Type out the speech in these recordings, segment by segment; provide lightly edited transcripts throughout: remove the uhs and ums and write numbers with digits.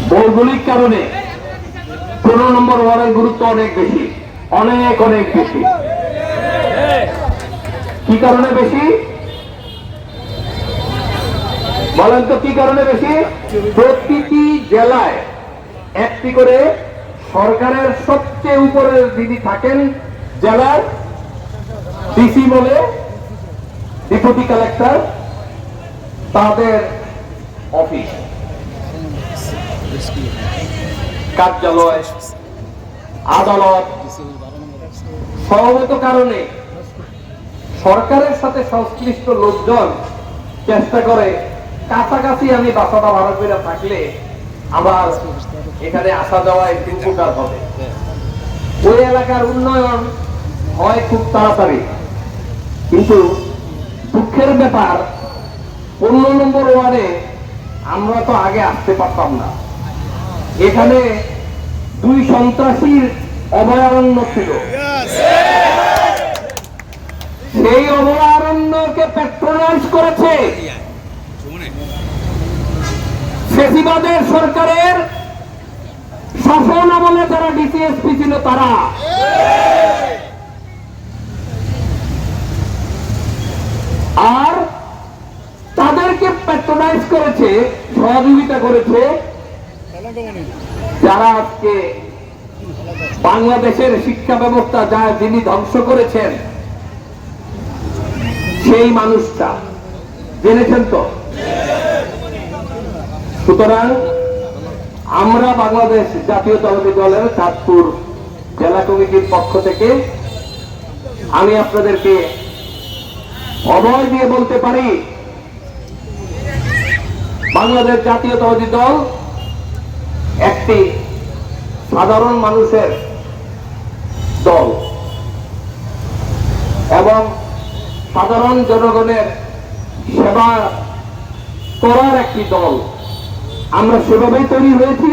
ভৌগোলিক কারণে 15 নম্বর ওয়ার্ডের গুরুত্ব অনেক বেশি, অনেক অনেক বেশি। কি কারণে বেশি বলেন তো? কি কারণে বেশি? প্রতিটি জেলায় একটি করে সরকারের সবচেয়ে উপরের যিনি থাকেন জেলার ডিসি বলে, ডেপুটি কালেক্টর, তাদের অফিস, কার্যালয়, আদালত। সমবেত কারণে সরকারের সাথে সংশ্লিষ্ট লোকজন চেষ্টা করে কাছাকাছি আমি বাসাটা ভাড়া করে থাকলে আবার এখানে আসা যাওয়া একটু উপকার হবে, ওই এলাকার উন্নয়ন হয় খুব তাড়াতাড়ি। কিন্তু দুঃখের ব্যাপার, 15 নম্বর ওয়ার্ডে আমরা তো আগে আসতে পারতাম না। এখানে 2 সন্ত্রাসীর অভয়ারণ্য ছিল। সেই অভয়ারণ্যকে প্যাট্রোনাইজ করেছে ফেসিবাদের সরকারের শাসন আমলে যারা ডিসিএসপি ছিল তারা। আর তাদেরকে প্যাট্রোনাইজ করেছে, সহযোগিতা করেছে যারা আজকে বাংলাদেশের শিক্ষা ব্যবস্থা যা যিনি ধ্বংস করেছেন সেই মানুষটা। জেনেছেন তো? সুতরাং আমরা বাংলাদেশ জাতীয়তাবাদী দলের চাঁদপুর জেলা কমিটির পক্ষ থেকে আমি আপনাদেরকে অভয় দিয়ে বলতে পারি, বাংলাদেশ জাতীয়তাবাদী দল একটি সাধারণ মানুষের দল এবং সাধারণ জনগণের সেবা করার একটি দল। আমরা সেভাবেই তৈরি হয়েছি।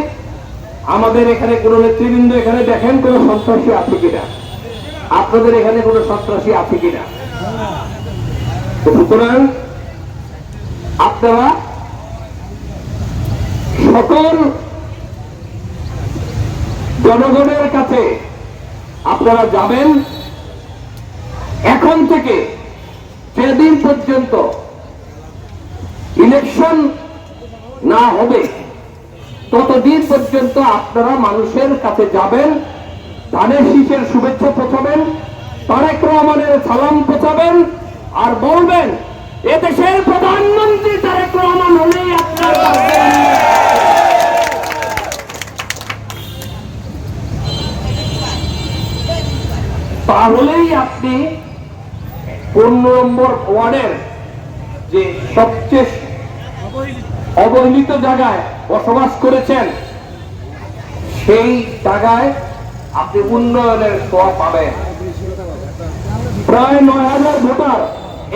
আমাদের এখানে কোনো নেতৃবৃন্দ এখানে দেখেন কোনো সন্ত্রাসী আছে কিনা, আপনাদের এখানে কোনো সন্ত্রাসী আছে কিনা। সুতরাং আপনারা সকল জনগণের কাছে আপনারা যাবেন। এখন থেকে যেদিন পর্যন্ত ইলেকশন না হবে ততদিন পর্যন্ত আপনারা মানুষের কাছে যাবেন, ধানের শীষের শুভেচ্ছা পৌঁছাবেন, তারেক রহমানের সালাম পৌঁছাবেন, আর বলবেন এদেশের প্রধানমন্ত্রী তারেক রহমান হলেই আপনার তাহলেই আপনি 15 নম্বর ওয়ার্ডের যে সবচেয়ে অবহেলিত জায়গায় বসবাস করেছেন সেই জায়গায় আপনি উন্নয়নের ছোঁয়া পাবেন। প্রায় 9000 ভোটার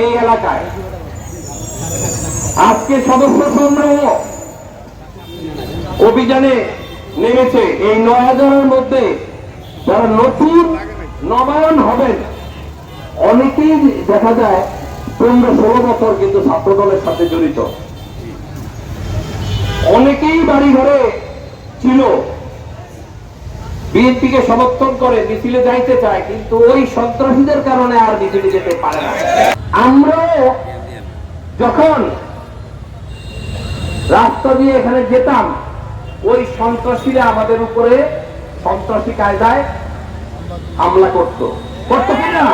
এই এলাকায়। আজকে সদস্য সংগ্রহ অভিযানে নেমেছে। এই 9000-এর মধ্যে যারা নতুন নবায়ন হবেন অনেকেই দেখা যায় 15-16 বছর কিন্তু ছাত্র দলের সাথে জড়িত। অনেকেই বাড়ি ঘরে ছিল, বিএনপিকে সমর্থন করে মিছিলে যাইতে চায়, কিন্তু ওই সন্ত্রাসীদের কারণে আর মিছিলে যেতে পারে না। আমরাও যখন রাস্তা দিয়ে এখানে যেতাম ওই সন্ত্রাসীরা আমাদের উপরে সন্ত্রাসী কায়দায় হামলা করতো কিনা?